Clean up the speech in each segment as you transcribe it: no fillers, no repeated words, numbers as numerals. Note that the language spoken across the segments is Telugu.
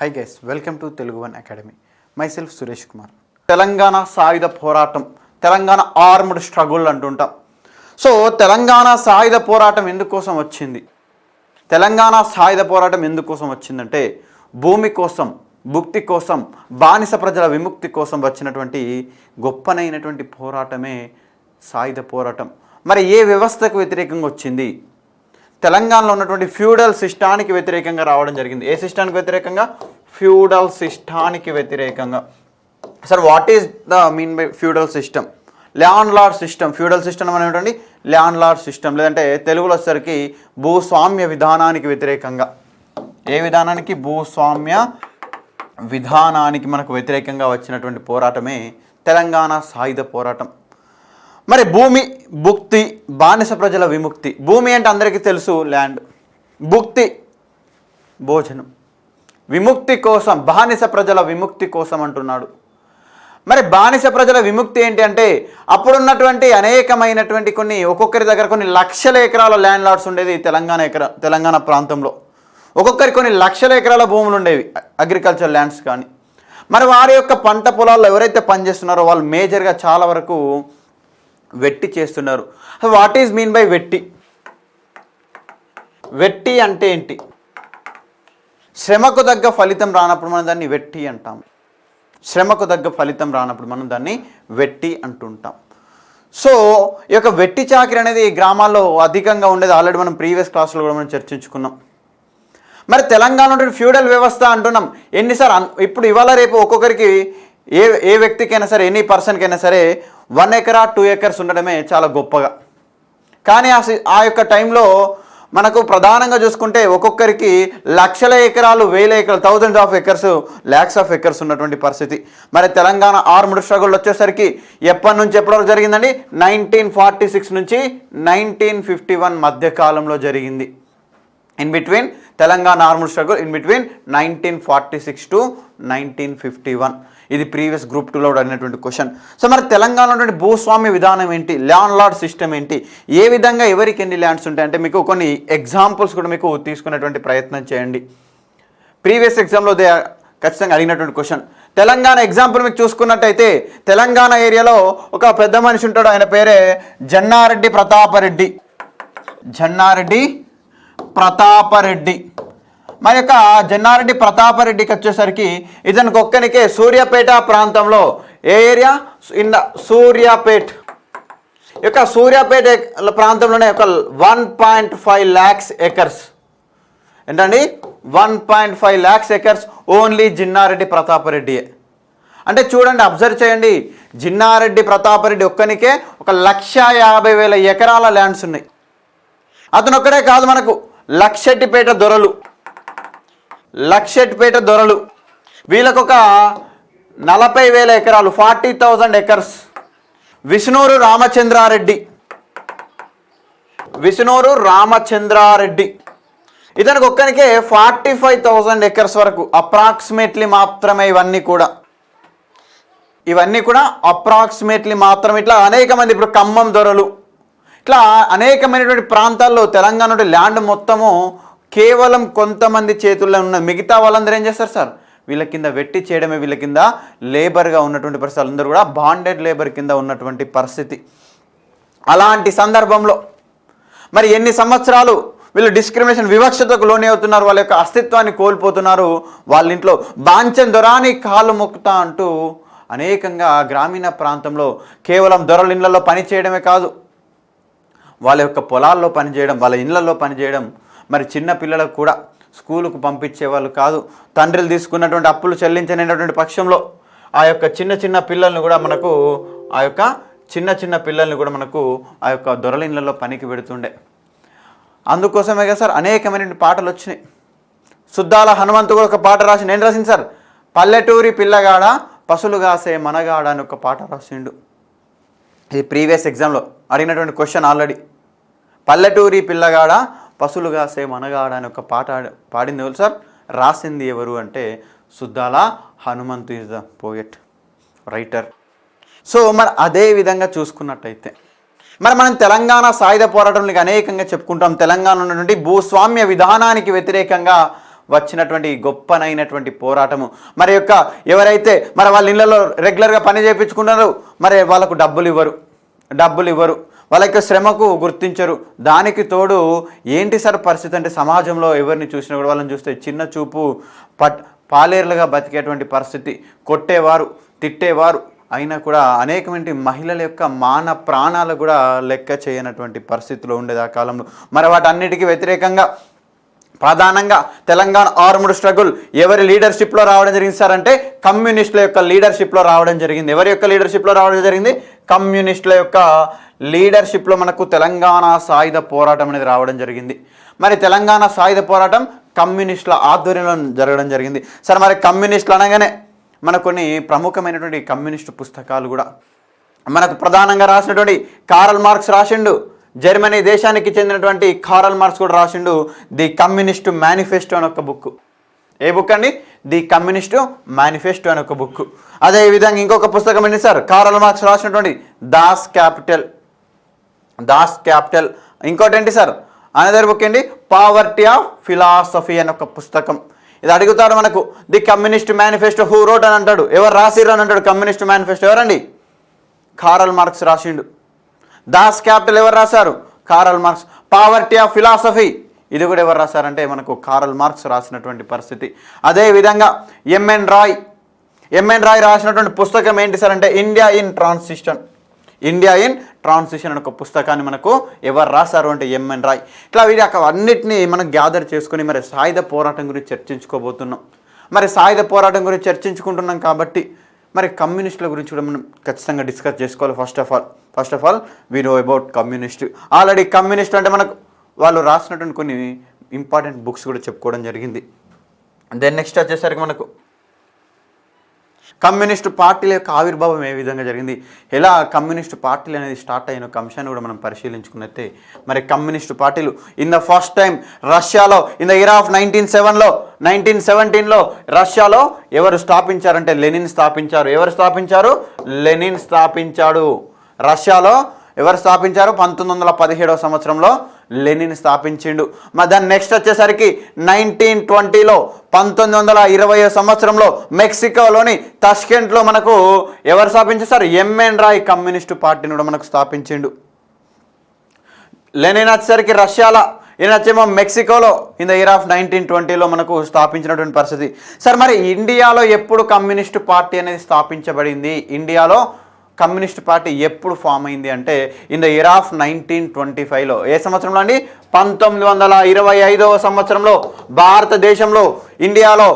Hi guys, welcome to Telugu one academy. My self Suresh Kumar. Telangana సాయుధ పోరాటం, తెలంగాణ ఆర్మ్డ్ స్ట్రగుల్ అంటుంటాం. సో తెలంగాణ సాయుధ పోరాటం ఎందుకోసం వచ్చింది? తెలంగాణ సాయుధ పోరాటం ఎందుకోసం వచ్చిందంటే భూమి కోసం, భుక్తి కోసం, బానిస ప్రజల విముక్తి కోసం వచ్చినటువంటి గొప్పనైనటువంటి పోరాటమే సాయుధ పోరాటం. మరి ఏ వ్యవస్థకు వ్యతిరేకంగా వచ్చింది? తెలంగాణలో ఉన్నటువంటి ఫ్యూడల్ సిస్టానికి వ్యతిరేకంగా రావడం జరిగింది. ఏ సిస్టానికి వ్యతిరేకంగా? ఫ్యూడల్ సిస్టానికి వ్యతిరేకంగా. Sir what is the mean by feudal system? Land lord system. Feudal system అనేటువంటి ల్యాండ్ లార్డ్ సిస్టమ్, లేదంటే తెలుగులో వచ్చేసరికి భూస్వామ్య విధానానికి వ్యతిరేకంగా. ఏ విధానానికి? భూస్వామ్య విధానానికి మనకు వ్యతిరేకంగా వచ్చినటువంటి పోరాటమే తెలంగాణ సాయుధ పోరాటం. మరి భూమి, భుక్తి, బానిస ప్రజల విముక్తి. భూమి అంటే అందరికీ తెలుసు ల్యాండ్, భుక్తి భోజనం, విముక్తి కోసం, బానిస ప్రజల విముక్తి కోసం అంటున్నాడు. మరి బానిస ప్రజల విముక్తి ఏంటి అంటే అప్పుడున్నటువంటి అనేకమైనటువంటి ఒక్కొక్కరి దగ్గర కొన్ని లక్షల ఎకరాల ల్యాండ్ లార్డ్స్ ఉండేది తెలంగాణ ప్రాంతంలో. ఒక్కొక్కరి కొన్ని లక్షల ఎకరాల భూములు ఉండేవి, అగ్రికల్చర్ ల్యాండ్స్ కానీ. మరి వారి యొక్క పంట పొలాల్లో ఎవరైతే పనిచేస్తున్నారో వాళ్ళు మేజర్గా చాలా వరకు వెట్టి చేస్తున్నారు. వాట్ ఈజ్ మీన్ బై వెట్టి? వెట్టి అంటే ఏంటి? శ్రమకు తగ్గ ఫలితం రానప్పుడు మనం దాన్ని వెట్టి అంటాం. శ్రమకు తగ్గ ఫలితం రానప్పుడు మనం దాన్ని వెట్టి అంటుంటాం. సో ఈ యొక్క వెట్టి చాకిరి అనేది గ్రామాల్లో అధికంగా ఉండేది. ఆల్రెడీ మనం ప్రీవియస్ క్లాస్లో కూడా మనం చర్చించుకున్నాం. మరి తెలంగాణలో ఫ్యూడల్ వ్యవస్థ అంటున్నాం. ఎన్నిసార్లు ఇప్పుడు ఇవాళ రేపు ఒక్కొక్కరికి ఏ వ్యక్తికైనా సరే, ఎనీ పర్సన్కైనా సరే 1 ఎకరా 2 ఎకర్స్ ఉండడమే చాలా గొప్పగా. కానీ ఆ యొక్క టైంలో మనకు ప్రధానంగా చూసుకుంటే ఒక్కొక్కరికి లక్షల ఎకరాలు, వేల ఎకరాలు, thousands of acres, lakhs of acres ఉన్నటువంటి పరిస్థితి. మరి తెలంగాణ ఆర్మ్డ్ స్ట్రగుల్ వచ్చేసరికి ఎప్పటి నుంచి ఎప్పటి వరకు జరిగిందండి? 1946 నుంచి 1951 మధ్య కాలంలో జరిగింది. In between Telangana armed struggle in between 1946 to 1951. ఇది ప్రీవియస్ గ్రూప్ 2లో అడిగినటువంటి క్వశ్చన్. సో మరి తెలంగాణలో ఉన్నటువంటి భూస్వామ్య విధానం ఏంటి? ల్యాండ్ లార్డ్ సిస్టమ్ ఏంటి? ఏ విధంగా ఎవరికి ఎన్ని ల్యాండ్స్ ఉంటాయంటే మీకు కొన్ని ఎగ్జాంపుల్స్ కూడా మీకు తీసుకునేటువంటి ప్రయత్నం చేయండి. ప్రీవియస్ ఎగ్జామ్లో ఖచ్చితంగా అడిగినటువంటి క్వశ్చన్. తెలంగాణ ఎగ్జాంపుల్ మీకు చూసుకున్నట్టయితే తెలంగాణ ఏరియాలో ఒక పెద్ద మనిషి ఉంటాడు, ఆయన పేరే జన్నారెడ్డి ప్రతాపరెడ్డి. జన్నారెడ్డి ప్రతాపరెడ్డి. మరి యొక్క జన్నారెడ్డి ప్రతాపరెడ్డికి వచ్చేసరికి ఇతనికి ఒక్కనికే సూర్యాపేట ప్రాంతంలో, ఏ ఏరియా? In the Suryapet. యొక్క సూర్యాపేట ప్రాంతంలోనే ఒక 1.5 lakhs ఎకర్స్. ఏంటండి? 1.5 lakhs ఎకర్స్ ఓన్లీ జిన్నారెడ్డి ప్రతాపరెడ్డియే. అంటే చూడండి, అబ్జర్వ్ చేయండి, జిన్నారెడ్డి ప్రతాపరెడ్డి ఒక్కనికే 1,50,000 ఎకరాల ల్యాండ్స్ ఉన్నాయి. అతను ఒక్కడే కాదు, మనకు లక్షెట్టిపేట దొరలు వీళ్ళకు ఒక 40,000 ఎకరాలు, 40,000 ఎకర్స్. విష్ణూరు రామచంద్రారెడ్డి ఇతనికి ఒక్కనికే 45,000 ఎకర్స్ వరకు అప్రాక్సిమేట్లీ మాత్రమే. ఇవన్నీ కూడా అప్రాక్సిమేట్లీ మాత్రమే. ఇట్లా అనేక మంది, ఇప్పుడు ఖమ్మం దొరలు, ఇట్లా అనేకమైనటువంటి ప్రాంతాల్లో తెలంగాణ ల్యాండ్ మొత్తము కేవలం కొంతమంది చేతుల్లో ఉన్న, మిగతా వాళ్ళందరూ ఏం చేస్తారు సార్? వీళ్ళ కింద వెట్టి చేయడమే, వీళ్ళ కింద లేబర్గా ఉన్నటువంటి పరిస్థితి, అందరూ కూడా బాండెడ్ లేబర్ కింద ఉన్నటువంటి పరిస్థితి. అలాంటి సందర్భంలో మరి ఎన్ని సంవత్సరాలు వీళ్ళు డిస్క్రిమినేషన్, వివక్షతకు లోనే అవుతున్నారు, వాళ్ళ యొక్క అస్తిత్వాన్ని కోల్పోతున్నారు. వాళ్ళ ఇంట్లో బాంచన్ దొరాని కాలు మొక్కుతా అంటూ అనేకంగా గ్రామీణ ప్రాంతంలో కేవలం దొరల ఇళ్లలో పని చేయడమే కాదు, వాళ్ళ యొక్క పొలాల్లో పనిచేయడం, వాళ్ళ ఇళ్లలో పనిచేయడం. మరి చిన్న పిల్లలకు కూడా స్కూలుకు పంపించేవాళ్ళు కాదు. తండ్రులు తీసుకున్నటువంటి అప్పులు చెల్లించలేనటువంటి పక్షంలో ఆ యొక్క చిన్న పిల్లల్ని కూడా మనకు ఆ యొక్క దొరల ఇళ్లలో పనికి పెడుతుండే. అందుకోసమే కదా సార్ అనేకమైన పాటలు వచ్చినాయి. సుద్దాల హనుమంతు కూడా ఒక పాట రాసి, నేను రాసింది సార్, పల్లెటూరి పిల్లగాడ పసులుగాసే మనగాడ అని ఒక పాట రాసిండు. ఇది ప్రీవియస్ ఎగ్జామ్లో అడిగినటువంటి క్వశ్చన్ ఆల్రెడీ. పల్లెటూరి పిల్లగాడ పసులుగాసే మనగాడ అని ఒక పాట పాడింది ఎవరు సార్? రాసింది ఎవరు అంటే Suddala Hanumanthu is the poet, writer. So మరి అదే విధంగా చూసుకున్నట్టయితే మరి మనం తెలంగాణ సాయుధ పోరాటంలో అనేకంగా చెప్పుకుంటాం. తెలంగాణ ఉన్నటువంటి భూస్వామ్య విధానానికి వ్యతిరేకంగా వచ్చినటువంటి గొప్పనైనటువంటి పోరాటము. మరి యొక్క ఎవరైతే మరి వాళ్ళ ఇళ్ళలో రెగ్యులర్గా పని చేయించుకున్నారో మరి వాళ్ళకు డబ్బులు ఇవ్వరు, వాళ్ళ యొక్క శ్రమకు గుర్తించరు. దానికి తోడు ఏంటి సార్ పరిస్థితి అంటే సమాజంలో ఎవరిని చూసినా కూడా వాళ్ళని చూస్తే చిన్న చూపు, పాలేరులుగా బతికేటువంటి పరిస్థితి, కొట్టేవారు, తిట్టేవారు అయినా కూడా అనేకమంది మహిళల యొక్క మాన ప్రాణాలు కూడా లెక్క చేయనటువంటి పరిస్థితిలో ఉండేది ఆ కాలంలో. మరి వాటన్నిటికీ వ్యతిరేకంగా ప్రధానంగా తెలంగాణ ఆర్మ్డ్ స్ట్రగుల్ ఎవరి లీడర్షిప్లో రావడం జరిగింది సార్ అంటే కమ్యూనిస్టుల యొక్క లీడర్షిప్లో రావడం జరిగింది. ఎవరి యొక్క లీడర్షిప్లో రావడం జరిగింది? కమ్యూనిస్టుల యొక్క లీడర్షిప్లో మనకు తెలంగాణ సాయుధ పోరాటం అనేది రావడం జరిగింది. మరి తెలంగాణ సాయుధ పోరాటం కమ్యూనిస్టుల ఆధ్వర్యంలో జరగడం జరిగింది. సరే, మరి కమ్యూనిస్టులు అనగానే మనకు కొన్ని ప్రముఖమైనటువంటి కమ్యూనిస్టు పుస్తకాలు కూడా మనకు ప్రధానంగా రాసినటువంటి కారల్ మార్క్స్ రాసిండు. జర్మనీ దేశానికి చెందినటువంటి కారల్ మార్క్స్ కూడా రాసిండు ది కమ్యూనిస్ట్ మేనిఫెస్టో అని ఒక బుక్. ఏ బుక్ అండి? ది కమ్యూనిస్ట్ మేనిఫెస్టో అని ఒక బుక్. అదేవిధంగా ఇంకొక పుస్తకం ఏంటి సార్? కారల్ మార్క్స్ రాసినటువంటి దాస్ క్యాపిటల్. ఇంకోటి ఏంటి సార్? అనదర్ బుక్ ఏంటి? పావర్టీ ఆఫ్ ఫిలాసఫీ అని ఒక పుస్తకం. ఇది అడుగుతాడు మనకు. The communist manifesto who wrote అని అంటాడు. ఎవరు రాసిర్రు అని అంటాడు. కమ్యూనిస్ట్ మేనిఫెస్టో ఎవరండి? కారల్ మార్క్స్ రాసిండు. దాస్ క్యాపిటల్ ఎవరు రాశారు? Karl marks. Poverty of philosophy ఇది కూడా ఎవరు రాశారంటే మనకు కారల్ మార్క్స్ రాసినటువంటి పరిస్థితి. అదేవిధంగా ఎంఎన్ రాయ్ రాసినటువంటి పుస్తకం ఏంటి సార్ అంటే ఇండియా ఇన్ ట్రాన్సిషన్ అనే ఒక పుస్తకాన్ని మనకు ఎవరు రాశారు అంటే ఎంఎన్ రాయ్. ఇట్లా వీరి అన్నిటినీ మనం గ్యాదర్ చేసుకొని మరి సాయుధ పోరాటం గురించి చర్చించుకోబోతున్నాం. మరి సాయుధ పోరాటం గురించి చర్చించుకుంటున్నాం కాబట్టి మరి కమ్యూనిస్టుల గురించి కూడా మనం ఖచ్చితంగా డిస్కస్ చేసుకోవాలి. First of all we know about communist. Already communist అంటే మనకు వాళ్ళు రాసినటువంటి కొన్ని ఇంపార్టెంట్ బుక్స్ కూడా చెప్పుకోవడం జరిగింది. దెన్ నెక్స్ట్ వచ్చేసరికి మనకు కమ్యూనిస్టు పార్టీల యొక్క ఆవిర్భావం ఏ విధంగా జరిగింది, ఎలా కమ్యూనిస్టు పార్టీలు అనేది స్టార్ట్ అయిన ఒక అంశాన్ని కూడా మనం పరిశీలించుకున్నట్టే మరి కమ్యూనిస్టు పార్టీలు ఇన్ ద ఫస్ట్ టైం రష్యాలో ఇన్ ద ఇయర్ ఆఫ్ 1917లో రష్యాలో ఎవరు స్థాపించారంటే లెనిన్ స్థాపించారు. లెనిన్ స్థాపించాడు. రష్యాలో ఎవరు స్థాపించారు? 1917వ సంవత్సరంలో లెనిన్ స్థాపించిండు. మరి దాని నెక్స్ట్ వచ్చేసరికి 1920లో 1920వ సంవత్సరంలో మెక్సికోలోని తష్కెంట్లో మనకు ఎవరు స్థాపించారు? ఎంఎన్ రాయ్ కమ్యూనిస్టు పార్టీని కూడా మనకు స్థాపించిండు. లెనిన్ వచ్చేసరికి రష్యాలో, ఈయన వచ్చేమో మెక్సికోలో ఇన్ ద ఇయర్ ఆఫ్ 1920లో మనకు స్థాపించినటువంటి పరిస్థితి. సార్, మరి ఇండియాలో ఎప్పుడు కమ్యూనిస్టు పార్టీ అనేది స్థాపించబడింది? ఇండియాలో కమ్యూనిస్ట్ పార్టీ ఎప్పుడు ఫామ్ అయింది అంటే ఇన్ ద ఇయర్ ఆఫ్ 1925లో. ఏ సంవత్సరంలో అండి? 1925వ సంవత్సరంలో భారతదేశంలో ఇండియాలో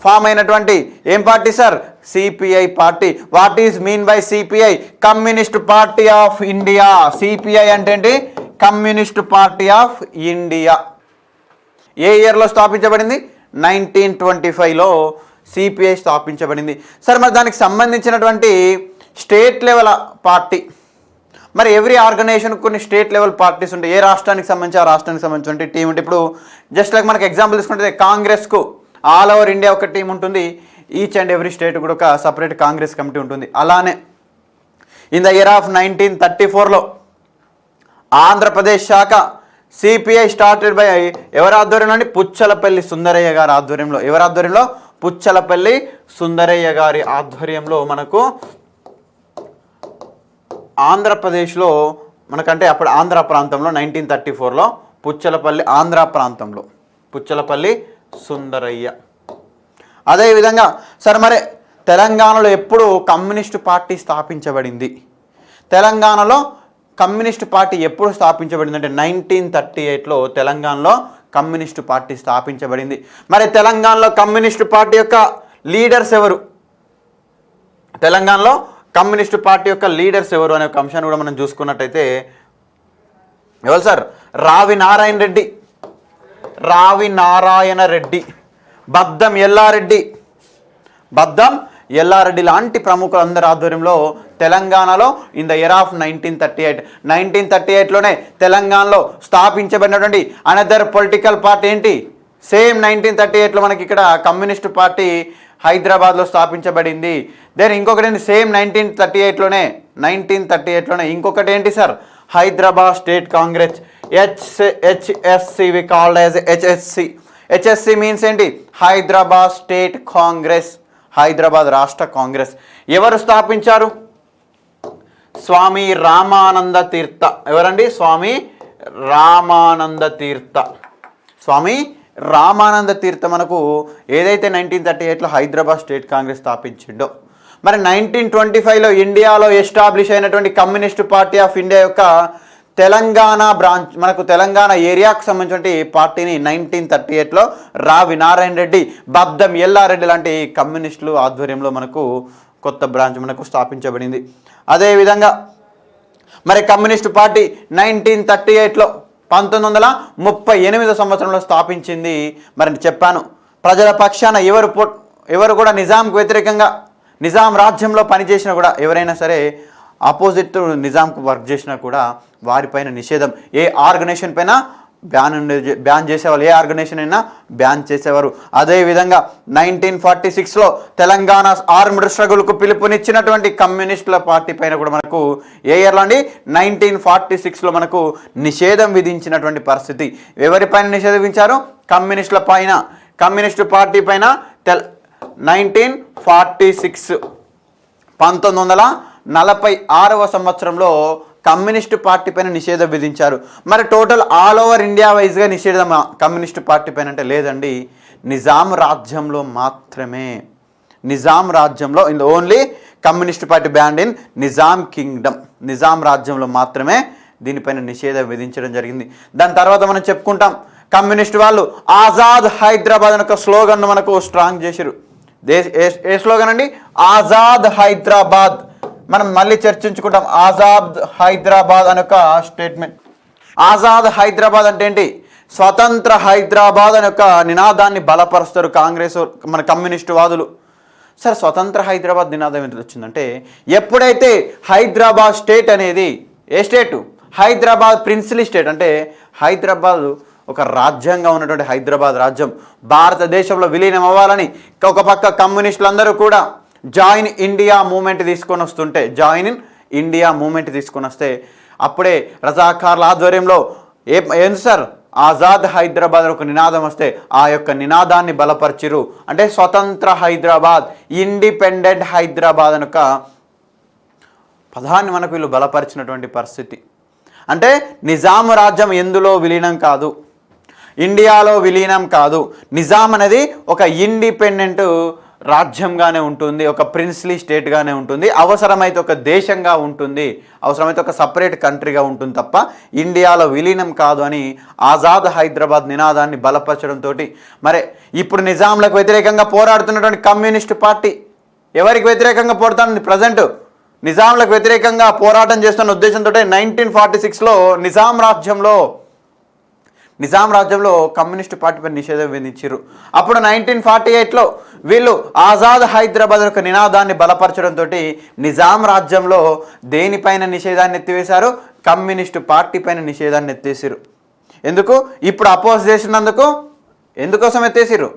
ఫామ్ అయినటువంటి ఏం party sir? CPI party. What is mean by CPI? Communist party of India. CPI అంటే ఏంటి? Communist party of India. ఏ ఇయర్లో స్థాపించబడింది? 1925లో సిపిఐ స్థాపించబడింది. సార్, మరి దానికి సంబంధించినటువంటి స్టేట్ లెవెల్ పార్టీ, మరి ఎవ్రీ ఆర్గనైజేషన్ కొన్ని స్టేట్ లెవెల్ పార్టీస్ ఉంటాయి. ఏ రాష్ట్రానికి సంబంధించి ఆ రాష్ట్రానికి సంబంధించిన టీం ఉంటుంది. ఇప్పుడు జస్ట్ లైక్ మనకి ఎగ్జాంపుల్ తీసుకుంటే కాంగ్రెస్కు ఆల్ ఓవర్ ఇండియా ఒక టీం ఉంటుంది. ఈచ్ అండ్ ఎవ్రీ స్టేట్ కూడా ఒక సపరేట్ కాంగ్రెస్ కమిటీ ఉంటుంది. అలానే ఇన్ ద ఇయర్ ఆఫ్ 1934లో ఆంధ్రప్రదేశ్ శాఖ సిపిఐ స్టార్టెడ్ బై ఎవరి ఆధ్వర్యంలో అండి? పుచ్చలపల్లి సుందరయ్య గారి ఆధ్వర్యంలో. ఎవరి ఆధ్వర్యంలో? పుచ్చలపల్లి సుందరయ్య గారి ఆధ్వర్యంలో మనకు ఆంధ్రప్రదేశ్లో మనకంటే అప్పుడు ఆంధ్ర ప్రాంతంలో 1934లో పుచ్చలపల్లి సుందరయ్య. అదేవిధంగా సార్, మరి తెలంగాణలో ఎప్పుడు కమ్యూనిస్టు పార్టీ స్థాపించబడింది? తెలంగాణలో కమ్యూనిస్టు పార్టీ ఎప్పుడు స్థాపించబడింది అంటే 1938లో తెలంగాణలో కమ్యూనిస్టు పార్టీ స్థాపించబడింది. మరి తెలంగాణలో కమ్యూనిస్టు పార్టీ యొక్క లీడర్స్ ఎవరు? తెలంగాణలో కమ్యూనిస్టు పార్టీ యొక్క లీడర్స్ ఎవరు అనే ఒక అంశాన్ని కూడా మనం చూసుకున్నట్టయితే ఎవరు సార్? రావి నారాయణ రెడ్డి, బద్దం ఎల్లారెడ్డి లాంటి ప్రముఖులందరి ఆధ్వర్యంలో తెలంగాణలో ఇన్ ద ఇయర్ ఆఫ్ 1938లోనే తెలంగాణలో స్థాపించబడినటువంటి అనదర్ పొలిటికల్ పార్టీ ఏంటి? సేమ్ 1938లో మనకి ఇక్కడ కమ్యూనిస్టు పార్టీ హైదరాబాద్లో స్థాపించబడింది. దెన్ ఇంకొకటి ఏంటి? సేమ్ 1938లోనే ఇంకొకటి ఏంటి sir? Hyderabad state Congress, HSC we called as HSC means ఏంటి? హైదరాబాద్ స్టేట్ కాంగ్రెస్, హైదరాబాద్ రాష్ట్ర కాంగ్రెస్. ఎవరు స్థాపించారు? స్వామి రామానంద తీర్థ. ఎవరండి? స్వామి రామానంద తీర్థ. స్వామి రామానంద తీర్థ మనకు ఏదైతే 1938లో హైదరాబాద్ స్టేట్ కాంగ్రెస్ స్థాపించిండో, మరి 1925లో ఇండియాలో ఎస్టాబ్లిష్ అయినటువంటి కమ్యూనిస్ట్ పార్టీ ఆఫ్ ఇండియా యొక్క తెలంగాణ బ్రాంచ్, మనకు తెలంగాణ ఏరియాకు సంబంధించిన పార్టీని 1938లో రావి నారాయణ రెడ్డి, బబ్దం ఎల్లారెడ్డి లాంటి కమ్యూనిస్టులు ఆధ్వర్యంలో మనకు కొత్త బ్రాంచ్ మనకు స్థాపించబడింది. అదేవిధంగా మరి కమ్యూనిస్టు పార్టీ 1938లో 1938 సంవత్సరంలో స్థాపించింది. మరి చెప్పాను ప్రజల పక్షాన ఎవరు కూడా నిజాంకు వ్యతిరేకంగా, నిజాం రాజ్యంలో పనిచేసినా కూడా, ఎవరైనా సరే ఆపోజిట్ నిజాంకు వర్క్ చేసినా కూడా వారిపైన నిషేధం. ఏ ఆర్గనైజేషన్ పైన బ్యాన్ చేసేవాళ్ళు, ఏ ఆర్గనైజేషన్ అయినా బ్యాన్ చేసేవారు. అదేవిధంగా 1946లో తెలంగాణ ఆర్మ్డ్ స్ట్రగుల్కు పిలుపునిచ్చినటువంటి కమ్యూనిస్టుల పార్టీ పైన కూడా మనకు ఏ ఇయర్లో అండి? 1946లో మనకు నిషేధం విధించినటువంటి పరిస్థితి. ఎవరిపైన నిషేధం విధించారు? కమ్యూనిస్టుల పైన, కమ్యూనిస్టు పార్టీ పైన 1946 1946వ సంవత్సరంలో కమ్యూనిస్టు పార్టీ పైన నిషేధం విధించారు. మరి టోటల్ ఆల్ ఓవర్ ఇండియా వైజ్గా నిషేధం కమ్యూనిస్టు పార్టీ పైన అంటే లేదండి, నిజాం రాజ్యంలో మాత్రమే. నిజాం రాజ్యంలో only communist party band in Nizam Kingdom, Nizam రాజ్యంలో మాత్రమే దీనిపైన నిషేధం విధించడం జరిగింది. దాని తర్వాత మనం చెప్పుకుంటాం కమ్యూనిస్ట్ వాళ్ళు ఆజాద్ హైదరాబాద్ అనే ఒక స్లోగన్ను మనకు స్ట్రాంగ్ చేశారు. ఏ స్లోగన్ అండి? ఆజాద్ హైదరాబాద్. మనం మళ్ళీ చర్చించుకుంటాం ఆజాద్ హైదరాబాద్ అనే ఒక స్టేట్మెంట్. ఆజాద్ హైదరాబాద్ అంటే ఏంటి? స్వతంత్ర హైదరాబాద్ అనే ఒక నినాదాన్ని బలపరుస్తారు కాంగ్రెస్ మన కమ్యూనిస్టు వాదులు. సరే, స్వతంత్ర హైదరాబాద్ నినాదం ఎంత వచ్చిందంటే, ఎప్పుడైతే హైదరాబాద్ స్టేట్ అనేది ఏ స్టేటు? హైదరాబాద్ ప్రిన్స్లీ స్టేట్, అంటే హైదరాబాద్ ఒక రాజ్యంగా ఉన్నటువంటి హైదరాబాద్ రాజ్యం భారతదేశంలో విలీనం అవ్వాలని ఒక పక్క కమ్యూనిస్టులందరూ కూడా జాయిన్ ఇండియా మూమెంట్ తీసుకొని వస్తుంటే, జాయిన్ ఇన్ ఇండియా మూమెంట్ తీసుకొని వస్తే అప్పుడే రజాకార్ల ఆధ్వర్యంలో ఏంది సార్ ఆజాద్ హైదరాబాద్ ఒక నినాదం వస్తే ఆ యొక్క నినాదాన్ని బలపరిచిరు. అంటే స్వతంత్ర హైదరాబాద్, ఇండిపెండెంట్ హైదరాబాద్ అని ఒక పదాన్ని మనకు వీళ్ళు బలపరిచినటువంటి పరిస్థితి. అంటే నిజాం రాజ్యం ఎందులో విలీనం కాదు, ఇండియాలో విలీనం కాదు. నిజాం అనేది ఒక ఇండిపెండెంట్ రాజ్యంగానే ఉంటుంది, ఒక ప్రిన్స్లీ స్టేట్గానే ఉంటుంది, అవసరమైతే ఒక దేశంగా ఉంటుంది, అవసరమైతే ఒక సపరేట్ కంట్రీగా ఉంటుంది తప్ప ఇండియాలో విలీనం కాదు అని ఆజాద్ హైదరాబాద్ నినాదాన్ని బలపరచడంతో మరి ఇప్పుడు నిజాంలకు వ్యతిరేకంగా పోరాడుతున్నటువంటి కమ్యూనిస్టు పార్టీ ఎవరికి వ్యతిరేకంగా పోరాడుతుంది? ప్రజెంట్ నిజాంలకు వ్యతిరేకంగా పోరాటం చేస్తున్న ఉద్దేశంతో 1946లో నిజాం రాజ్యంలో కమ్యూనిస్టు పార్టీపై నిషేధం విధించారు. అప్పుడు 1948లో వీళ్ళు ఆజాద్ హైదరాబాద్ యొక్క నినాదాన్ని బలపరచడంతో నిజాం రాజ్యంలో దేనిపైన నిషేధాన్ని ఎత్తివేశారు? కమ్యూనిస్టు పార్టీ పైన నిషేధాన్ని ఎత్తేసారు. ఎందుకు? ఇప్పుడు అపోజ్ చేసినందుకు. ఎందుకోసం ఎత్తేసారు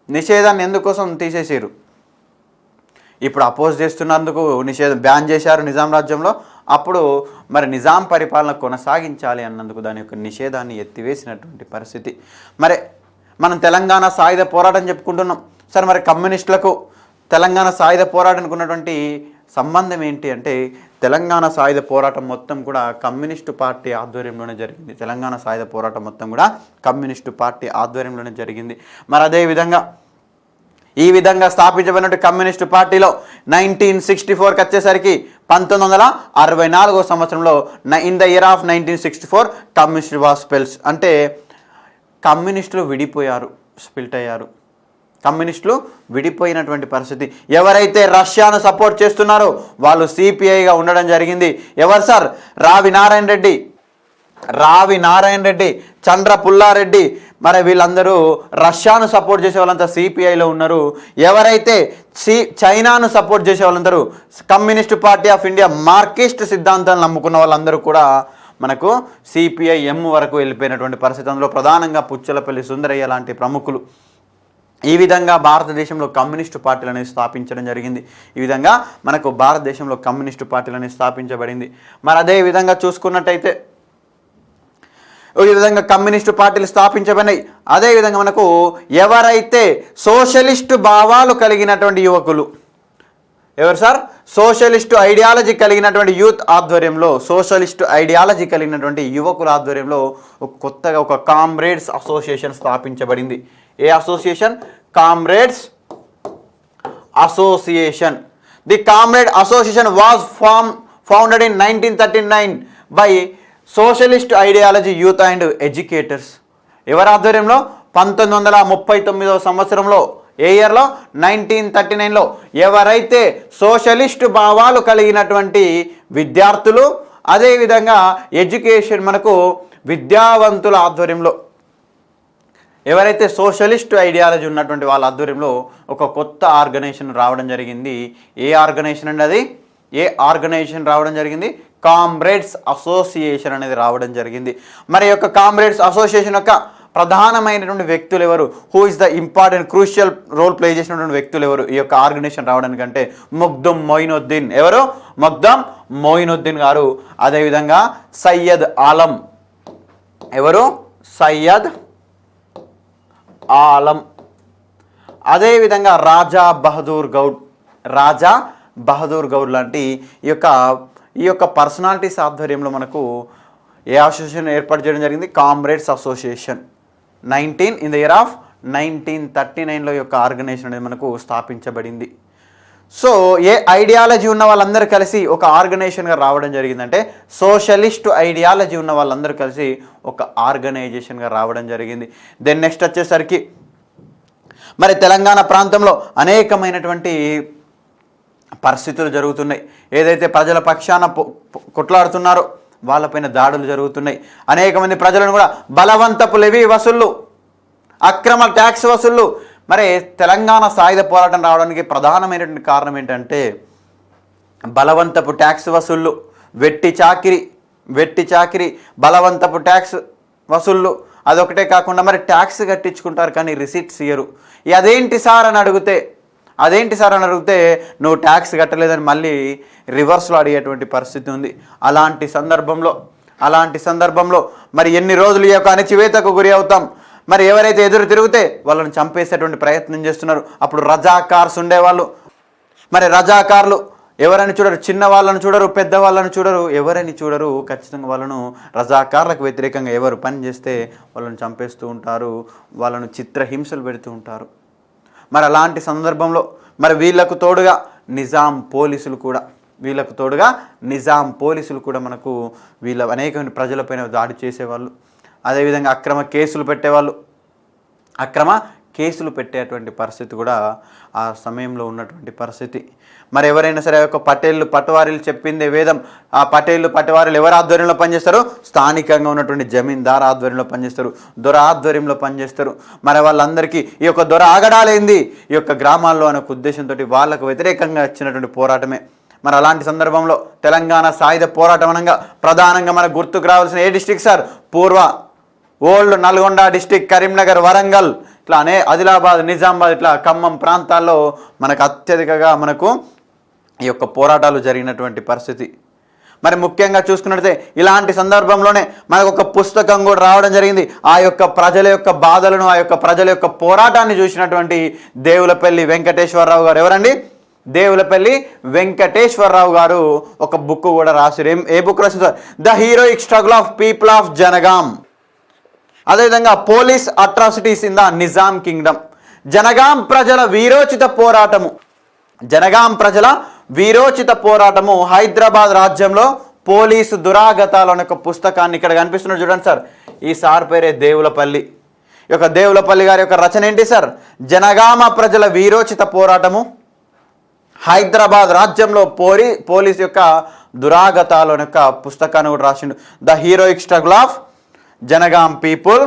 నిషేధాన్ని? ఎందుకోసం తీసేసారు? ఇప్పుడు అపోజ్ చేస్తున్నందుకు నిషేధం బ్యాన్ చేశారు నిజాం రాజ్యంలో. అప్పుడు మరి నిజాం పరిపాలన కొనసాగించాలి అన్నందుకు దాని యొక్క నిషేధాన్ని ఎత్తివేసినటువంటి పరిస్థితి. మరి మనం తెలంగాణ సాయుధ పోరాటం చెప్పుకుంటున్నాం. సరే, మరి కమ్యూనిస్టులకు తెలంగాణ సాయుధ పోరాటానికి ఉన్నటువంటి సంబంధం ఏంటి అంటే, తెలంగాణ సాయుధ పోరాటం మొత్తం కూడా కమ్యూనిస్టు పార్టీ ఆధ్వర్యంలోనే జరిగింది. తెలంగాణ సాయుధ పోరాటం మొత్తం కూడా కమ్యూనిస్టు పార్టీ ఆధ్వర్యంలోనే జరిగింది. మరి అదేవిధంగా ఈ విధంగా స్థాపించబడినట్టు కమ్యూనిస్టు పార్టీలో 1964కి వచ్చేసరికి 1964వ సంవత్సరంలో in the year of 1964 communist was spells, అంటే కమ్యూనిస్టులు విడిపోయారు, స్ప్లిట్ అయ్యారు. కమ్యూనిస్టులు విడిపోయినటువంటి పరిస్థితి. ఎవరైతే రష్యాను సపోర్ట్ చేస్తున్నారో వాళ్ళు సిపిఐగా ఉండడం జరిగింది. ఎవరు సార్? రావి నారాయణ రెడ్డి, చంద్ర పుల్లారెడ్డి, మరి వీళ్ళందరూ రష్యాను సపోర్ట్ చేసే వాళ్ళంతా సిపిఐలో ఉన్నారు. ఎవరైతే చైనాను సపోర్ట్ చేసే వాళ్ళందరూ communist party of India Marxist సిద్ధాంతాలను నమ్ముకున్న వాళ్ళందరూ కూడా మనకు సిపిఐఎం వరకు వెళ్ళిపోయినటువంటి పరిస్థితి. అందులో ప్రధానంగా పుచ్చలపల్లి సుందరయ్య లాంటి ప్రముఖులు. ఈ విధంగా భారతదేశంలో కమ్యూనిస్టు పార్టీలు అనేవి స్థాపించడం జరిగింది. ఈ విధంగా మనకు భారతదేశంలో కమ్యూనిస్టు పార్టీలు అనేవి స్థాపించబడింది. మరి అదే విధంగా చూసుకున్నట్టయితే ఈ విధంగా కమ్యూనిస్టు పార్టీలు స్థాపించబడినాయి. అదేవిధంగా మనకు ఎవరైతే సోషలిస్టు భావాలు కలిగినటువంటి యువకులు, ఎవరు సార్? సోషలిస్టు ఐడియాలజీ కలిగినటువంటి యూత్ ఆధ్వర్యంలో, సోషలిస్టు ఐడియాలజీ కలిగినటువంటి యువకుల ఆధ్వర్యంలో కొత్తగా ఒక కామ్రేడ్స్ అసోసియేషన్ స్థాపించబడింది. ఏ association? Comrades association. The comrade association was founded in 1939 by socialist ideology youth and educators. ఎవరి ఆధ్వర్యంలో? 1939వ సంవత్సరంలో. ఏ ఇయర్లో? 1939లో. ఎవరైతే సోషలిస్టు భావాలు కలిగినటువంటి విద్యార్థులు, అదేవిధంగా ఎడ్యుకేషన్ మనకు విద్యావంతుల ఆధ్వర్యంలో, ఎవరైతే సోషలిస్ట్ ఐడియాలజీ ఉన్నటువంటి వాళ్ళ ఆధ్వర్యంలో ఒక కొత్త ఆర్గనైజేషన్ రావడం జరిగింది. ఏ ఆర్గనైజేషన్ అండి అది? ఏ ఆర్గనైజేషన్ రావడం జరిగింది? కామ్రేడ్స్ అసోసియేషన్ అనేది రావడం జరిగింది. మరి యొక్క కామ్రేడ్స్ అసోసియేషన్ యొక్క ప్రధానమైనటువంటి వ్యక్తులు ఎవరు? Who is the important crucial role play చేసినటువంటి వ్యక్తులు ఎవరు ఈ యొక్క ఆర్గనైజేషన్ రావడానికంటే? మగ్దుమ్ మొయినుద్దీన్. ఎవరు? మగ్దుమ్ మొయినుద్దీన్ గారు. అదేవిధంగా సయ్యద్ ఆలం. ఎవరు? సయ్యద్ ఆలం. అదేవిధంగా రాజా బహదూర్ గౌడ్. రాజా బహదూర్ గౌడ్ లాంటి ఈ యొక్క పర్సనాలిటీస్ ఆధ్వర్యంలో మనకు ఏ అసోసియేషన్ ఏర్పాటు చేయడం జరిగింది? Comrades association. In the year of 1939లో ఈ యొక్క ఆర్గనైజేషన్ అనేది మనకు స్థాపించబడింది. సో ఏ ఐడియాలజీ ఉన్న వాళ్ళందరూ కలిసి ఒక ఆర్గనైజేషన్గా రావడం జరిగిందంటే సోషలిస్ట్ ఐడియాలజీ ఉన్న వాళ్ళందరూ కలిసి ఒక ఆర్గనైజేషన్గా రావడం జరిగింది. దెన్ నెక్స్ట్ వచ్చేసరికి మరి తెలంగాణ ప్రాంతంలో అనేకమైనటువంటి పరిస్థితులు జరుగుతున్నాయి. ఏదైతే ప్రజల పక్షాన కొట్లాడుతున్నారో వాళ్ళపైన దాడులు జరుగుతున్నాయి. అనేక మంది ప్రజలను కూడా బలవంతపు లెవీ వసూళ్ళు, అక్రమ ట్యాక్స్ వసూళ్ళు. మరి తెలంగాణ సాయుధ పోరాటం రావడానికి ప్రధానమైనటువంటి కారణం ఏంటంటే బలవంతపు ట్యాక్స్ వసూళ్ళు, వెట్టి చాకిరి, బలవంతపు ట్యాక్స్ వసూళ్ళు. అదొకటే కాకుండా మరి ట్యాక్స్ కట్టించుకుంటారు కానీ రిసిప్ట్స్ ఇయ్యరు. అదేంటి సార్ అని అడిగితే నువ్వు ట్యాక్స్ కట్టలేదని మళ్ళీ రివర్స్లో అడిగేటువంటి పరిస్థితి ఉంది. అలాంటి సందర్భంలో మరి ఎన్ని రోజులు ఈ యొక్క అణచివేతకు గురి అవుతాం. మరి ఎవరైతే ఎదురు తిరిగితే వాళ్ళని చంపేసేటువంటి ప్రయత్నం చేస్తున్నారు. అప్పుడు రజాకార్స్ ఉండేవాళ్ళు. మరి రజాకార్లు ఎవరని చూడరు, చిన్న వాళ్ళని చూడరు, పెద్దవాళ్ళని చూడరు, ఎవరని చూడరు. ఖచ్చితంగా వాళ్ళను రజాకార్లకు వ్యతిరేకంగా ఎవరు పని చేస్తే వాళ్ళని చంపేస్తూ ఉంటారు, వాళ్ళను చిత్రహింసలు పెడుతూ ఉంటారు. మరి అలాంటి సందర్భంలో మరి వీళ్ళకు తోడుగా నిజాం పోలీసులు కూడా మనకు వీళ్ళ అనేక ప్రజలపైన దాడి చేసేవాళ్ళు. అదేవిధంగా అక్రమ కేసులు పెట్టేటువంటి పరిస్థితి కూడా ఆ సమయంలో ఉన్నటువంటి పరిస్థితి. మరి ఎవరైనా సరే ఒక పటవారీలు చెప్పిందే వేదం. ఆ పటవారీలు ఎవరి ఆధ్వర్యంలో పనిచేస్తారు? స్థానికంగా ఉన్నటువంటి జమీందార్ ఆధ్వర్యంలో పనిచేస్తారు, దొర ఆధ్వర్యంలో పనిచేస్తారు. మరి వాళ్ళందరికీ ఈ యొక్క దొర ఆగడాలేంది ఈ యొక్క గ్రామాల్లో అనే ఉద్దేశంతో వాళ్ళకు వ్యతిరేకంగా వచ్చినటువంటి పోరాటమే. మరి అలాంటి సందర్భంలో తెలంగాణ సాయుధ పోరాటం అనగా ప్రధానంగా మనకు గుర్తుకు రావాల్సిన ఏ డిస్ట్రిక్ట్ సార్? పూర్వ ఓల్డ్ నల్గొండ డిస్ట్రిక్ట్, కరీంనగర్, వరంగల్, ఇట్లా ఆదిలాబాద్, నిజామాబాద్, ఇట్లా ఖమ్మం ప్రాంతాల్లో మనకు అత్యధికంగా మనకు ఈ యొక్క పోరాటాలు జరిగినటువంటి పరిస్థితి. మరి ముఖ్యంగా చూసుకున్నట్లయితే ఇలాంటి సందర్భంలోనే మనకు ఒక పుస్తకం కూడా రావడం జరిగింది. ఆ యొక్క ప్రజల యొక్క బాధలను, ఆ యొక్క ప్రజల యొక్క పోరాటాన్ని చూసినటువంటి దేవులపల్లి వెంకటేశ్వరరావు గారు. ఎవరండి? దేవులపల్లి వెంకటేశ్వరరావు గారు ఒక బుక్ కూడా రాశారు. ఏ బుక్ రాశారు? The heroic struggle of people of Jangaon. అదేవిధంగా police atrocities in the Nizam kingdom. Jangaon ప్రజల వీరోచిత పోరాటము హైదరాబాద్ రాజ్యంలో పోలీసు దురాగతాలు అనే ఒక పుస్తకాన్ని ఇక్కడ కనిపిస్తున్నారు చూడండి సార్. ఈ సార్ పేరే దేవులపల్లి. ఈ యొక్క దేవులపల్లి గారి యొక్క రచన ఏంటి సార్? జనగామ ప్రజల వీరోచిత పోరాటము హైదరాబాద్ రాజ్యంలో పోలీసు యొక్క దురాగతాలు అనే ఒక పుస్తకాన్ని కూడా రాసిండు. The heroic struggle of Jangaon people.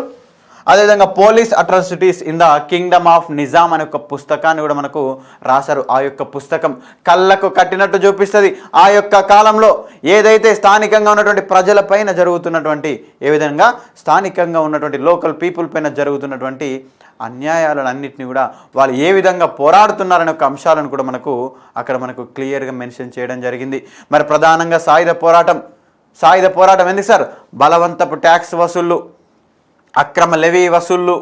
అదేవిధంగా police atrocities in the kingdom of Nizam అనే ఒక పుస్తకాన్ని కూడా మనకు రాశారు. ఆ యొక్క పుస్తకం కళ్ళకు కట్టినట్టు చూపిస్తుంది ఆ యొక్క కాలంలో ఏదైతే స్థానికంగా ఉన్నటువంటి ప్రజలపైన జరుగుతున్నటువంటి, ఏ విధంగా స్థానికంగా ఉన్నటువంటి లోకల్ పీపుల్ పైన జరుగుతున్నటువంటి అన్యాయాలను అన్నింటినీ కూడా వాళ్ళు ఏ విధంగా పోరాడుతున్నారనే ఒక అంశాలను కూడా మనకు క్లియర్గా మెన్షన్ చేయడం జరిగింది. మరి ప్రధానంగా సాయుధ పోరాటం ఎందుకు సార్? బలవంతపు ట్యాక్స్ వసూళ్ళు, అక్రమ లెవీ వసూళ్ళు.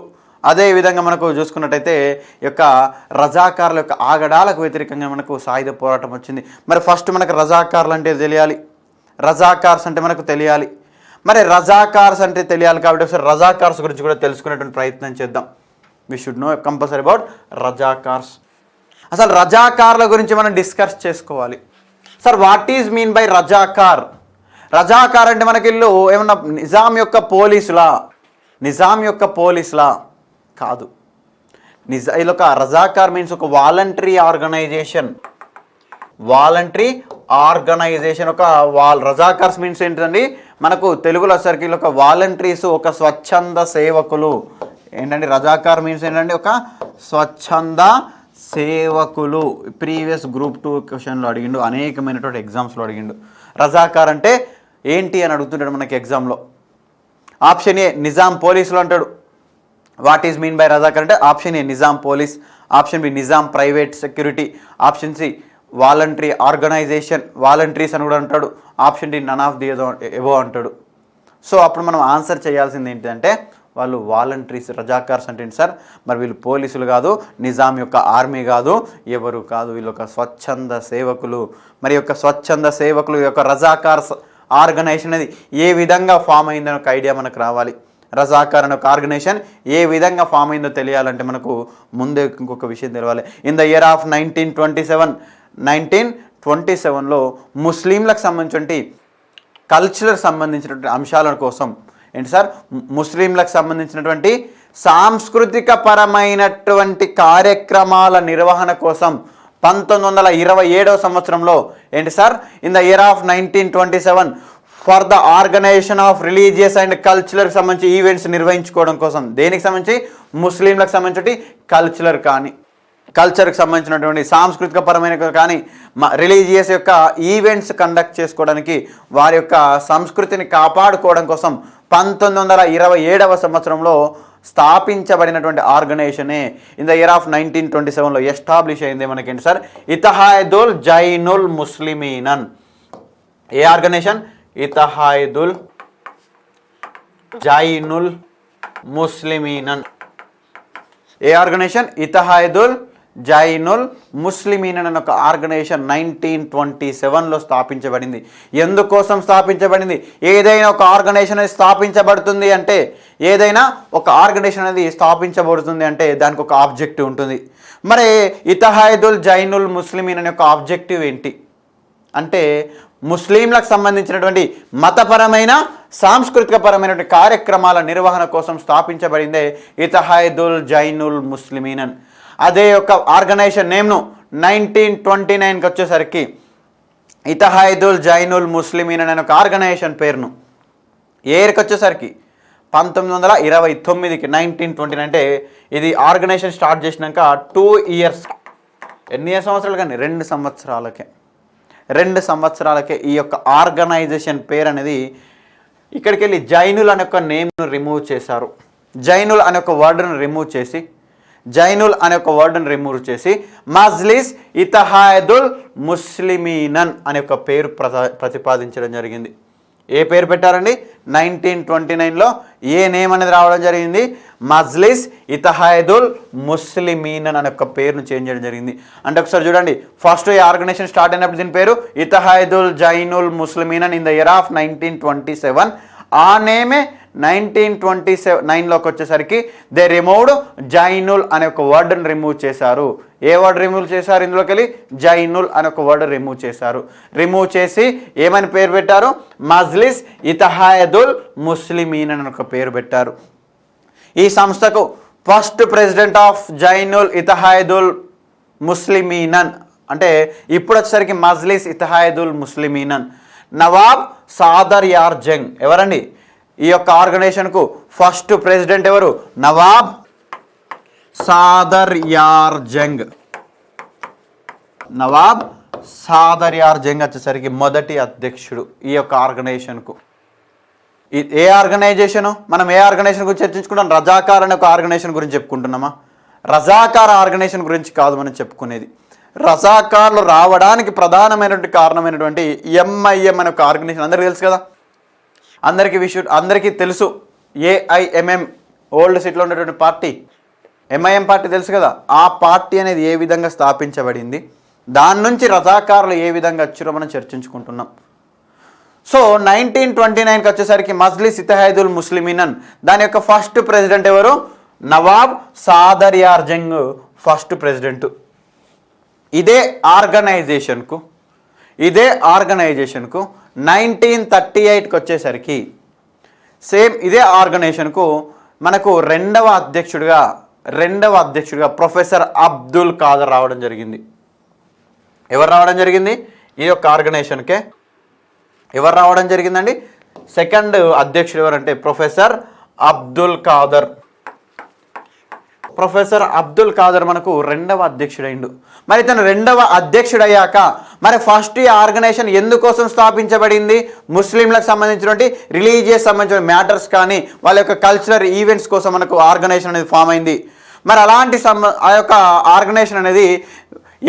అదేవిధంగా మనకు చూసుకున్నట్టయితే ఈ యొక్క రజాకార్ల యొక్క ఆగడాలకు వ్యతిరేకంగా మనకు సాయుధ పోరాటం వచ్చింది. మరి ఫస్ట్ మనకు రజాకార్లు అంటే తెలియాలి, రజాకార్స్ అంటే మనకు తెలియాలి. మరి రజాకార్స్ అంటే తెలియాలి కాబట్టి ఒకసారి రజాకార్స్ గురించి కూడా తెలుసుకునేటువంటి ప్రయత్నం చేద్దాం. We should no compulsory about Razakars. అసలు రజాకార్ల గురించి మనం డిస్కస్ చేసుకోవాలి. Sir what is mean by Razakar? Razakar అంటే మనకి ఇల్లు ఏమన్నా నిజాం యొక్క పోలీసులా? నిజాం యొక్క పోలీసులా? కాదు. ఇది ఒక రజాకార్ మీన్స్ ఒక వాలంటరీ ఆర్గనైజేషన్. వాలంటరీ ఆర్గనైజేషన్ ఒక రజాకార్స్ మీన్స్ ఏంటండి మనకు తెలుగులో సరికి ఒక వాలంటరీస్, ఒక స్వచ్ఛంద సేవకులు. ఏంటండి రజాకార్ మీన్స్ ఏంటండి? ఒక స్వచ్ఛంద సేవకులు. ప్రీవియస్ గ్రూప్ 2 క్వశ్చన్లో అడిగిండు, అనేకమైనటువంటి ఎగ్జామ్స్లో అడిగిండు. రజాకార్ అంటే ఏంటి అని అడుగుతుంటాడు మనకి ఎగ్జామ్లో. ఆప్షన్ ఏ నిజాం పోలీసులు అంటాడు. What is mean by Razakar అంటే option A Nizam police, option B Nizam private security, option C voluntary organisation, volunteers అని కూడా అంటాడు, option D none of the above అంటాడు. సో అప్పుడు మనం ఆన్సర్ చేయాల్సింది ఏంటంటే వాళ్ళు వాలంటరీస్. రజాకార్స్ అంటే ఏంటి సార్? మరి వీళ్ళు పోలీసులు కాదు, నిజాం యొక్క ఆర్మీ కాదు, ఎవరు కాదు, వీళ్ళు ఒక స్వచ్ఛంద సేవకులు. మరి యొక్క స్వచ్ఛంద సేవకులు యొక్క రజాకార్స్ ఆర్గనైజేషన్ అనేది ఏ విధంగా ఫామ్ అయిందని ఒక ఐడియా మనకు రావాలి. రజాకార్ అనే ఒక ఆర్గనైజేషన్ ఏ విధంగా ఫామ్ అయిందో తెలియాలంటే మనకు ముందే ఇంకొక విషయం తెలవాలి. ఇన్ ద ఇయర్ ఆఫ్ 1927లో ముస్లింలకు సంబంధించి కల్చరల్ సంబంధించినటువంటి అంశాల కోసం ఏంటి సార్? ముస్లింలకు సంబంధించినటువంటి సాంస్కృతిక పరమైనటువంటి కార్యక్రమాల నిర్వహణ కోసం 1927వ సంవత్సరంలో ఏంటి sir? In the year of 1927 for the organisation of religious and కల్చరల్కి సంబంధించి ఈవెంట్స్ నిర్వహించుకోవడం కోసం. దేనికి సంబంధించి? ముస్లింలకు సంబంధించి కల్చర్కి సంబంధించినటువంటి సాంస్కృతిక పరమైన కానీ రిలీజియస్ యొక్క ఈవెంట్స్ కండక్ట్ చేసుకోవడానికి, వారి యొక్క సంస్కృతిని కాపాడుకోవడం కోసం 1927వ సంవత్సరంలో స్థాపించబడినటువంటి ఆర్గనైజేషనే ఇన్ ద ఇయర్ ఆఫ్ 1927లో ఎస్టాబ్లిష్ అయింది మనకేంటి సార్? ఇత్తహాదుల్ జైనుల్ ముస్లిమీనన్. ఏ ఆర్గనైజేషన్? ఇత్తహాదుల్ జైనుల్ ముస్లిమీనన్. ఏ ఆర్గనైజేషన్? ఇత్తహాదుల్ జైనుల్ ముస్లిమీన్ అనే ఒక ఆర్గనైజేషన్ 1927లో స్థాపించబడింది. ఎందుకోసం స్థాపించబడింది? ఏదైనా ఒక ఆర్గనైజేషన్ అనేది స్థాపించబడుతుంది అంటే, ఏదైనా ఒక ఆర్గనైజేషన్ అనేది స్థాపించబడుతుంది అంటే దానికి ఒక ఆబ్జెక్టివ్ ఉంటుంది. మరి ఇత్తహాదుల్ జైనుల్ ముస్లిమీన్ అనే ఒక ఆబ్జెక్టివ్ ఏంటి అంటే, ముస్లింలకు సంబంధించినటువంటి మతపరమైన సాంస్కృతిక పరమైనటువంటి కార్యక్రమాల నిర్వహణ కోసం స్థాపించబడిందే ఇత్తహాదుల్ జైనుల్ ముస్లిమీన్. అదే యొక్క ఆర్గనైజేషన్ నేమ్ను 1929కి వచ్చేసరికి ఇత్తహాదుల్ జైనుల్ ముస్లిమీన్ అనే ఒక ఆర్గనైజేషన్ పేరును ఏరికి వచ్చేసరికి 1929కి 1929 అంటే ఇది ఆర్గనైజేషన్ స్టార్ట్ చేసినాక 2 ఇయర్స్. ఎన్ని సంవత్సరాలు కానీ 2 సంవత్సరాలకే 2 సంవత్సరాలకే ఈ యొక్క ఆర్గనైజేషన్ పేరు అనేది ఇక్కడికి వెళ్ళి జైనుల్ అనే ఒక నేమ్ను రిమూవ్ చేశారు. జైనుల్ అనే ఒక వర్డ్ను రిమూవ్ చేసి మజ్లిస్ ఇత్తహాదుల్ ముస్లిమీనన్ అనే ఒక పేరు ప్రతిపాదించడం జరిగింది. ఏ పేరు పెట్టారండి? 1929లో ఏ నేమ్ అనేది రావడం జరిగింది? మజ్లిస్ ఇత్తహాదుల్ ముస్లిమీనన్ అనే ఒక పేరును చేంజ్ చేయడం జరిగింది. అంటే ఒకసారి చూడండి, ఫస్ట్ ఈ ఆర్గనైజేషన్ స్టార్ట్ అయినప్పుడు దీని పేరు Ittehadul Jainul Muslimeen in the year of 1927. ఆ నేమే 1929లోకి వచ్చేసరికి దే రిమూవ్డ్ జైనుల్ అనే ఒక వర్డ్ని రిమూవ్ చేశారు. ఏ వర్డ్ రిమూవ్ చేశారు? ఇందులోకి వెళ్ళి జైనుల్ అనే ఒక వర్డ్ రిమూవ్ చేశారు. రిమూవ్ చేసి ఏమని పేరు పెట్టారు? మజ్లిస్ ఇత్తహాదుల్ ముస్లిమీన్ అని ఒక పేరు పెట్టారు. ఈ సంస్థకు first president of Zainul Ittehadul ముస్లిమీనన్ అంటే ఇప్పుడు వచ్చేసరికి మజ్లిస్ ఇత్తహాదుల్ ముస్లిమీనన్ నవాబ్ సాదర్ యార్ జంగ్. ఎవరండి? ఈ యొక్క ఆర్గనైజేషన్కు ఫస్ట్ ప్రెసిడెంట్ ఎవరు? నవాబ్ సాదర్ యార్ జంగ్. నవాబ్ సాదర్ యార్ జంగ్ వచ్చేసరికి మొదటి అధ్యక్షుడు ఈ యొక్క ఆర్గనైజేషన్కు. ఏ ఆర్గనైజేషను? మనం ఏ ఆర్గనైజేషన్ గురించి చర్చించుకుంటాం? రజాకార్ అనే ఒక ఆర్గనైజేషన్ గురించి చెప్పుకుంటున్నామా? రజాకార్ ఆర్గనైజేషన్ గురించి కాదు మనం చెప్పుకునేది. రజాకార్లు రావడానికి ప్రధానమైనటువంటి కారణమైనటువంటి ఎంఐఎం అనే ఒక ఆర్గనైజేషన్ అందరికీ తెలుసు కదా, అందరికీ తెలుసు. ఏఐఎంఎం ఓల్డ్ సిటీలో ఉన్నటువంటి పార్టీ ఎంఐఎం పార్టీ తెలుసు కదా, ఆ పార్టీ అనేది ఏ విధంగా స్థాపించబడింది, దాని నుంచి రజాకారులు ఏ విధంగా వచ్చారో మనం చర్చించుకుంటున్నాం. సో 1929కి వచ్చేసరికి మజ్లిస్ ఇత్తెహాదుల్ ముస్లిమీన్, దాని యొక్క ఫస్ట్ ప్రెసిడెంట్ ఎవరు? నవాబ్ సాదర్ యార్ జంగ్ ఫస్ట్ ప్రెసిడెంట్. ఇదే ఆర్గనైజేషన్కు 1938కి వచ్చేసరికి సేమ్ ఇదే ఆర్గనైజేషన్కు మనకు రెండవ అధ్యక్షుడిగా ప్రొఫెసర్ అబ్దుల్ ఖాదర్ రావడం జరిగింది. ఎవరు రావడం జరిగింది? ఈ యొక్క ఆర్గనైజేషన్కే ఎవరు రావడం జరిగిందండి? సెకండ్ అధ్యక్షుడు ఎవరంటే ప్రొఫెసర్ అబ్దుల్ ఖాదర్. ప్రొఫెసర్ అబ్దుల్ ఖాదర్ మనకు రెండవ అధ్యక్షుడైండు. మరి తను రెండవ అధ్యక్షుడయ్యాక మరి ఫస్ట్ ఈ ఆర్గనైజేషన్ ఎందుకోసం స్థాపించబడింది? ముస్లింలకు సంబంధించినటువంటి రిలీజియస్ సంబంధించిన మ్యాటర్స్ కానీ వాళ్ళ యొక్క కల్చరల్ ఈవెంట్స్ కోసం మనకు ఆర్గనైజేషన్ అనేది ఫామ్ అయింది. మరి అలాంటి ఆ యొక్క ఆర్గనైజేషన్ అనేది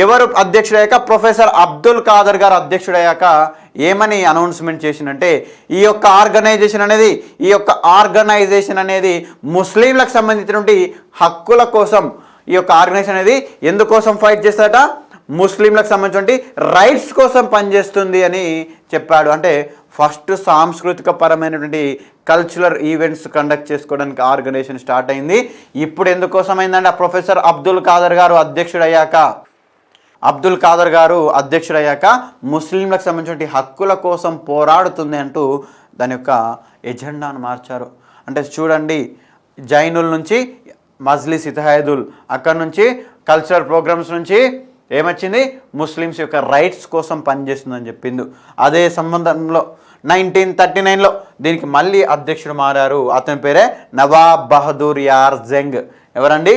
ఎవరు అధ్యక్షుడయ్యాక? ప్రొఫెసర్ అబ్దుల్ ఖాదర్ గారు అధ్యక్షుడయ్యాక ఏమని అనౌన్స్మెంట్ చేసిందంటే ఈ యొక్క ఆర్గనైజేషన్ అనేది ముస్లింలకు సంబంధించినటువంటి హక్కుల కోసం ఈ యొక్క ఆర్గనైజేషన్ అనేది ఎందుకోసం ఫైట్ చేస్తారట? ముస్లింలకు సంబంధించినటువంటి రైట్స్ కోసం పనిచేస్తుంది అని చెప్పాడు. అంటే ఫస్ట్ సాంస్కృతిక పరమైనటువంటి కల్చరల్ ఈవెంట్స్ కండక్ట్ చేసుకోవడానికి ఆర్గనైజేషన్ స్టార్ట్ అయింది. ఇప్పుడు ఎందుకోసం అయిందంటే ప్రొఫెసర్ అబ్దుల్ ఖాదర్ గారు అధ్యక్షుడయ్యాక ముస్లింలకు సంబంధించిన హక్కుల కోసం పోరాడుతుంది అంటూ దాని యొక్క ఎజెండాను మార్చారు. అంటే చూడండి, జైనుల నుంచి మజ్లిస్ ఇత్తెహాదుల్, అక్కడ నుంచి కల్చరల్ ప్రోగ్రామ్స్ నుంచి ఏమొచ్చింది? ముస్లిమ్స్ యొక్క రైట్స్ కోసం పనిచేస్తుందని చెప్పింది. అదే సంబంధంలో 1939లో దీనికి మళ్ళీ అధ్యక్షుడు మారారు. అతని పేరే నవాబ్ బహదూర్ యార్ జంగ్. ఎవరండి?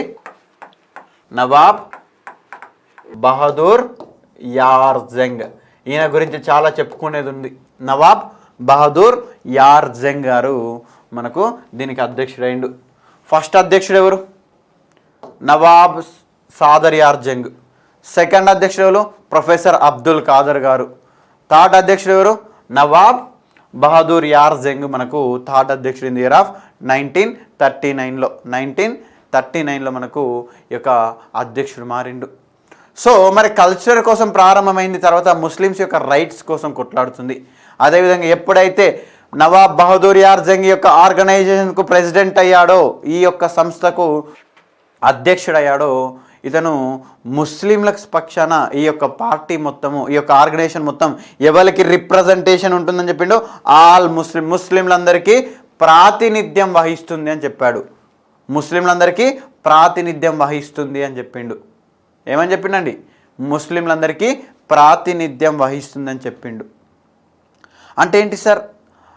నవాబ్ బహదూర్ యార్ జంగ్. ఈయన గురించి చాలా చెప్పుకునేది ఉంది. నవాబ్ బహదూర్ యార్ జంగ్ గారు మనకు దీనికి అధ్యక్షుడైండు. ఫస్ట్ అధ్యక్షుడు ఎవరు? నవాబ్ సాదర్ యార్ జంగ్. సెకండ్ అధ్యక్షుడు ఎవరు? ప్రొఫెసర్ అబ్దుల్ ఖాదర్ గారు. థర్డ్ అధ్యక్షుడు ఎవరు? నవాబ్ బహదూర్ యార్ జంగ్ మనకు థర్డ్ అధ్యక్షుడు ఇన్ ది ఇయర్ ఆఫ్ 1939లో మనకు ఈ యొక్క అధ్యక్షుడు మారిండు. సో మరి కల్చర్ కోసం ప్రారంభమైంది, తర్వాత ముస్లిమ్స్ యొక్క రైట్స్ కోసం కొట్లాడుతుంది. అదేవిధంగా ఎప్పుడైతే నవాబ్ బహదూర్ యార్ జంగ్ యొక్క ఆర్గనైజేషన్కు ప్రెసిడెంట్ అయ్యాడో, ఈ యొక్క సంస్థకు అధ్యక్షుడయ్యాడో, ఇతను ముస్లింలకు పక్షాన ఈ యొక్క పార్టీ మొత్తము, ఈ యొక్క ఆర్గనైజేషన్ మొత్తం ఎవరికి రిప్రజెంటేషన్ ఉంటుందని చెప్పిండు? ఆల్ ముస్లింలందరికీ ప్రాతినిధ్యం వహిస్తుంది అని చెప్పాడు. ముస్లింలందరికీ ప్రాతినిధ్యం వహిస్తుంది అని చెప్పిండు. ఏమని చెప్పిండండి? ముస్లింలందరికీ ప్రాతినిధ్యం వహిస్తుందని చెప్పిండు. అంటే ఏంటి సార్?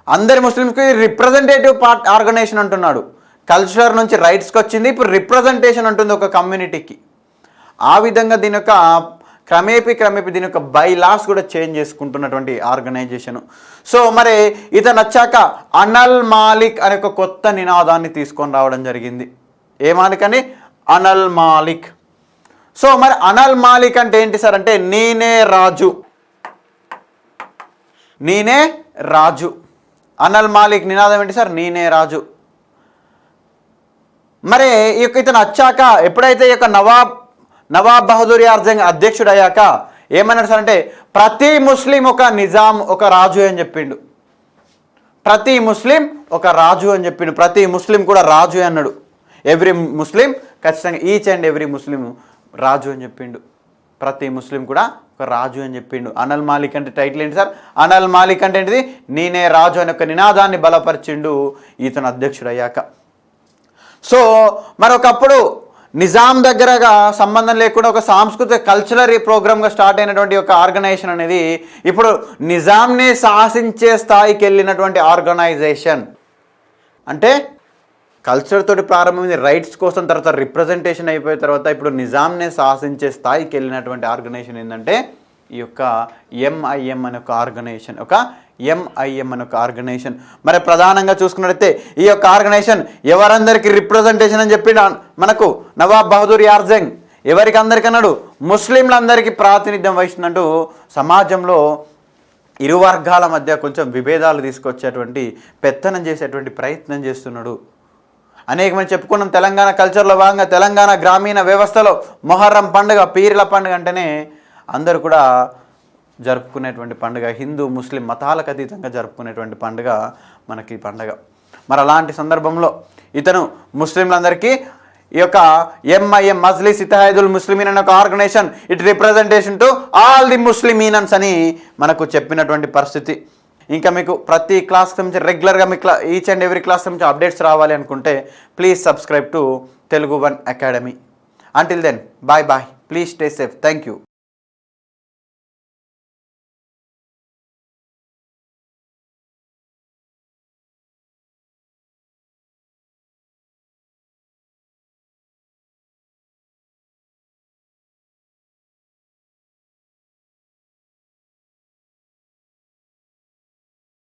అందరి ముస్లింస్కి రిప్రజెంటేటివ్ ఆర్గనైజేషన్ అంటున్నాడు. కల్చర్ నుంచి రైట్స్కి వచ్చింది, ఇప్పుడు రిప్రజెంటేషన్ ఉంటుంది ఒక కమ్యూనిటీకి. ఆ విధంగా దీని యొక్క క్రమేపీ దీని యొక్క బైలాస్ కూడా చేంజ్ చేసుకుంటున్నటువంటి ఆర్గనైజేషను. సో మరి ఇతను వచ్చాక అనల్ మాలిక్ అనే ఒక కొత్త నినాదాన్ని తీసుకొని రావడం జరిగింది. ఏ మాలిక్ అని? అనల్ మాలిక్. సో మరి అనల్ మాలిక్ అంటే ఏంటి సార్ అంటే నేనే రాజు. అనల్ మాలిక్ నినాదం ఏంటి సార్? నేనే రాజు. మరి ఈ యొక్క ఇతను వచ్చాక ఎప్పుడైతే ఈ యొక్క నవాబ్ బహదూర్ యార్ జంగ్ అధ్యక్షుడు అయ్యాక ఏమన్నాడు సార్ అంటే ప్రతి ముస్లిం ఒక నిజాం, ఒక రాజు అని చెప్పిండు. ప్రతి ముస్లిం ఒక రాజు అని చెప్పిండు. ప్రతి ముస్లిం కూడా రాజు అన్నాడు. ఎవ్రీ ముస్లిం ఖచ్చితంగా, ఈచ్ అండ్ ఎవ్రీ ముస్లిం రాజు అని చెప్పిండు. ప్రతి ముస్లిం కూడా ఒక రాజు అని చెప్పిండు. అనల్ మాలిక్ అంటే టైటిల్ ఏంటి సార్? అనల్ మాలిక్ అంటే ఏంటిది? నేనే రాజు అనే ఒక నినాదాన్ని బలపరిచిండు ఇతను అధ్యక్షుడు అయ్యాక. సో మరొకప్పుడు నిజాం దగ్గరగా సంబంధం లేకుండా ఒక సాంస్కృతిక కల్చరల్ ప్రోగ్రామ్గా స్టార్ట్ అయినటువంటి ఒక ఆర్గనైజేషన్ అనేది ఇప్పుడు నిజాంని శాసించే స్థాయికి వెళ్ళినటువంటి ఆర్గనైజేషన్. అంటే కల్చర్ తోటి ప్రారంభమైంది, రైట్స్ కోసం, తర్వాత రిప్రజెంటేషన్ అయిపోయిన తర్వాత ఇప్పుడు నిజాంనే శాసించే స్థాయికి వెళ్ళినటువంటి ఆర్గనైజేషన్ ఏంటంటే ఈ యొక్క ఎంఐఎం అనే ఒక ఆర్గనైజేషన్. మరి ప్రధానంగా చూసుకున్నట్లయితే ఈ యొక్క ఆర్గనైజేషన్ ఎవరందరికీ రిప్రజెంటేషన్ అని చెప్పి మనకు నవాబ్ బహదూర్ యార్ జంగ్ ఎవరికి అందరికీ అన్నాడు? ముస్లింలందరికీ ప్రాతినిధ్యం వహిస్తుందంటూ సమాజంలో ఇరు వర్గాల మధ్య కొంచెం విభేదాలు తీసుకొచ్చేటువంటి పెత్తనం చేసేటువంటి ప్రయత్నం చేస్తున్నాడు. అనేకమంది చెప్పుకున్నాం. తెలంగాణ కల్చర్లో భాగంగా తెలంగాణ గ్రామీణ వ్యవస్థలో మొహర్రం పండుగ, పీర్ల పండుగ అంటేనే అందరూ కూడా జరుపుకునేటువంటి పండుగ. హిందూ ముస్లిం మతాలకు అతీతంగా జరుపుకునేటువంటి పండుగ మనకి ఈ పండుగ. మరి అలాంటి సందర్భంలో ఇతను ముస్లింలందరికీ ఈ యొక్క ఎంఐఎం మజ్లిస్ ఇత్తహాదుల్ ముస్లిమీన్ అనే ఒక organisation, it representation to all the Muslimeens అని మనకు చెప్పినటువంటి పరిస్థితి. ఇంకా మీకు ప్రతి క్లాస్ నుంచి రెగ్యులర్గా మీకు ఈచ్ అండ్ ఎవ్రీ క్లాస్ నుంచి అప్డేట్స్ రావాలి అనుకుంటే please subscribe to Telugu one academy. Until then bye bye, please stay safe, thank you.